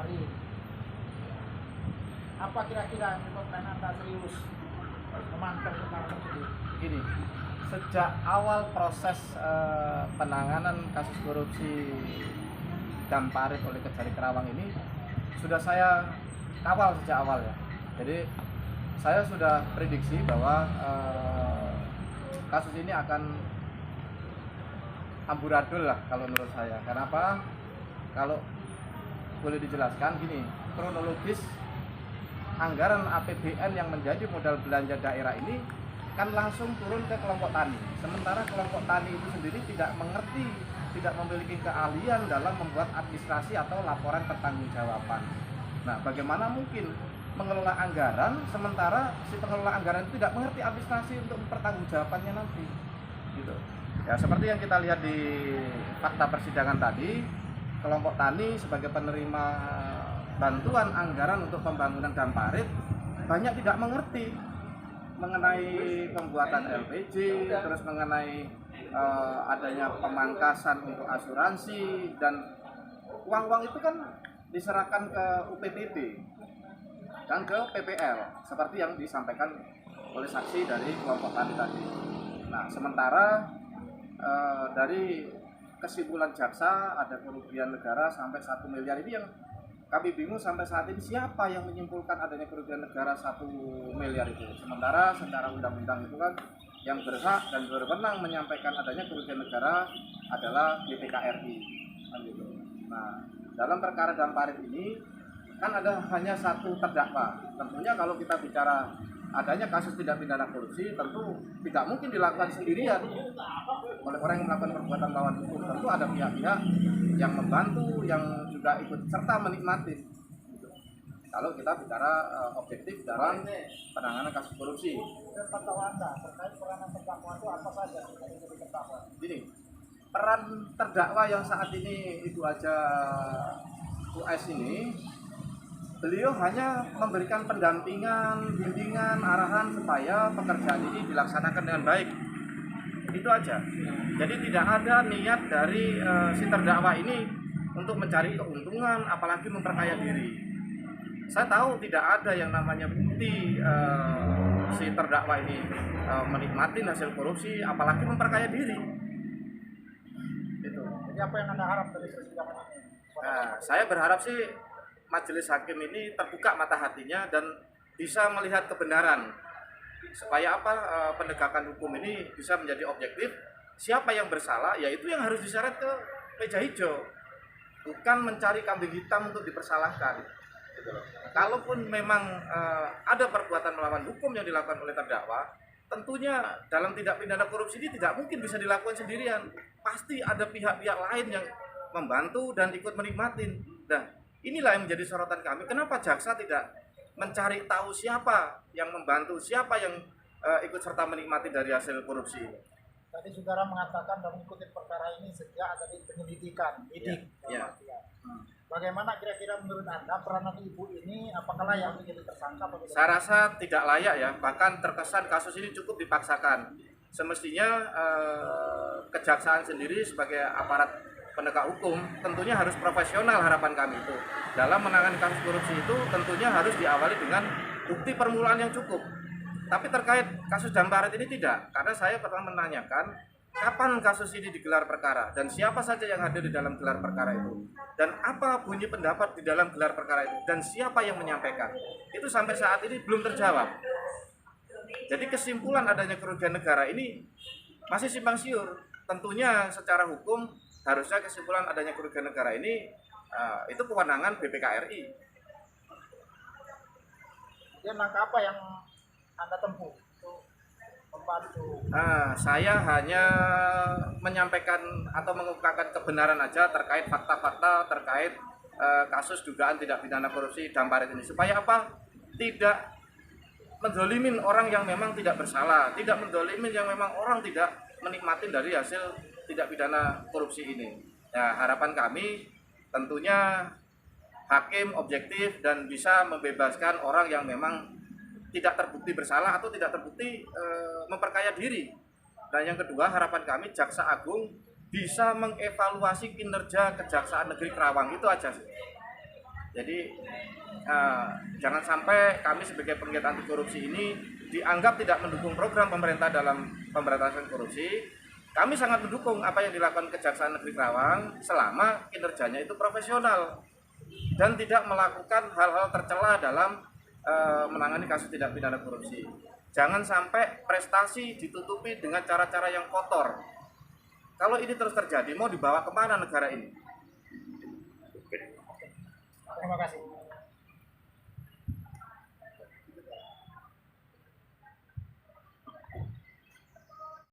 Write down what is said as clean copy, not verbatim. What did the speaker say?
kemarin. Apa kira-kira menyebabkan Anda serius memantau perkara tersebut? Gini, sejak awal proses penanganan kasus korupsi Damparit oleh Kejari Kerawang ini sudah saya kawal sejak awal ya. Jadi saya sudah prediksi bahwa kasus ini akan amburadul lah kalau menurut saya. Kenapa? Kalau boleh dijelaskan gini, kronologis anggaran APBN yang menjadi modal belanja daerah ini kan langsung turun ke kelompok tani. Sementara kelompok tani itu sendiri tidak mengerti, tidak memiliki keahlian dalam membuat administrasi atau laporan pertanggungjawaban. Nah, bagaimana mungkin mengelola anggaran sementara si pengelola anggaran itu tidak mengerti administrasi untuk pertanggungjawabannya nanti, gitu. Ya, seperti yang kita lihat di fakta persidangan tadi, kelompok tani sebagai penerima bantuan anggaran untuk pembangunan Damparit banyak tidak mengerti mengenai pembuatan LPG, terus mengenai adanya pemangkasan untuk asuransi, dan uang-uang itu kan diserahkan ke UPPD dan ke PPL seperti yang disampaikan oleh saksi dari kelompok tani tadi. Nah, sementara dari kesimpulan jaksa ada kerugian negara sampai 1 miliar ini yang kami bingung sampai saat ini siapa yang menyimpulkan adanya kerugian negara 1 miliar itu. Sementara secara undang-undang itu kan yang berhak dan berwenang menyampaikan adanya kerugian negara adalah BPKRI. Gitu. Nah, dalam perkara Damparit ini kan ada hanya satu terdakwa. Tentunya kalau kita bicara adanya kasus tindak pidana korupsi, tentu tidak mungkin dilakukan sendirian oleh orang yang melakukan perbuatan melawan hukum. Tentu ada pihak-pihak yang membantu, yang juga ikut serta menikmati. Kalau kita bicara objektif dalam penanganan kasus korupsi. Pantauan Anda terkait peranan terdakwa itu apa saja yang menjadi terdakwa? Jadi peran terdakwa yang saat ini itu aja US ini, beliau hanya memberikan pendampingan, bimbingan, arahan supaya pekerjaan ini dilaksanakan dengan baik. Itu aja. Jadi tidak ada niat dari si terdakwa ini untuk mencari keuntungan, apalagi memperkaya diri. Saya tahu tidak ada yang namanya bukti si terdakwa ini menikmati hasil korupsi, apalagi memperkaya diri. Itu. Jadi apa yang Anda harap dari persidangan ini? Nah, saya berharap sih majelis hakim ini terbuka mata hatinya dan bisa melihat kebenaran supaya apa penegakan hukum ini bisa menjadi objektif. Siapa yang bersalah, yaitu yang harus diseret ke meja hijau, bukan mencari kambing hitam untuk dipersalahkan. Gitu loh. Kalaupun memang ada perbuatan melawan hukum yang dilakukan oleh terdakwa, tentunya dalam tindak pidana korupsi ini tidak mungkin bisa dilakukan sendirian. Pasti ada pihak-pihak lain yang membantu dan ikut menikmatin. Nah, inilah yang menjadi sorotan kami. Kenapa jaksa tidak mencari tahu siapa yang membantu, siapa yang ikut serta menikmati dari hasil korupsi. Tadi saudara mengatakan dan mengikuti perkara ini sejak ada di penyelidikan, Ya. Bagaimana kira-kira menurut Anda peranan ibu ini apakah layak menjadi tersangka? Saya rasa tidak layak ya, bahkan terkesan kasus ini cukup dipaksakan. Semestinya kejaksaan sendiri sebagai aparat penegak hukum tentunya harus profesional, harapan kami itu. Dalam menangani kasus korupsi itu tentunya harus diawali dengan bukti permulaan yang cukup. Tapi terkait kasus Damparit ini tidak, karena saya pernah menanyakan kapan kasus ini digelar perkara dan siapa saja yang hadir di dalam gelar perkara itu dan apa bunyi pendapat di dalam gelar perkara itu dan siapa yang menyampaikan. Itu sampai saat ini belum terjawab. Jadi kesimpulan adanya kerugian negara ini masih simpang siur. Tentunya secara hukum harusnya kesimpulan adanya kerugian negara ini itu kewenangan BPKRI. Dia langkah apa yang Anda tempuh untuk membantu? Saya hanya menyampaikan atau mengungkapkan kebenaran aja terkait fakta-fakta terkait kasus dugaan tindak pidana korupsi Damparit ini, supaya apa? Tidak menzolimin orang yang memang tidak bersalah, tidak menzolimin yang memang orang tidak menikmati dari hasil tindak pidana korupsi ini. Nah, harapan kami tentunya hakim objektif dan bisa membebaskan orang yang memang tidak terbukti bersalah atau tidak terbukti memperkaya diri. Dan yang kedua, harapan kami Jaksa Agung bisa mengevaluasi kinerja Kejaksaan Negeri Kerawang. Itu aja sih. Jadi jangan sampai kami sebagai penggiat anti korupsi ini dianggap tidak mendukung program pemerintah dalam pemberantasan korupsi. Kami sangat mendukung apa yang dilakukan Kejaksaan Negeri Karawang selama kinerjanya itu profesional dan tidak melakukan hal-hal tercela dalam menangani kasus tindak pidana korupsi. Jangan sampai prestasi ditutupi dengan cara-cara yang kotor. Kalau ini terus terjadi, mau dibawa kemana negara ini? Terima kasih.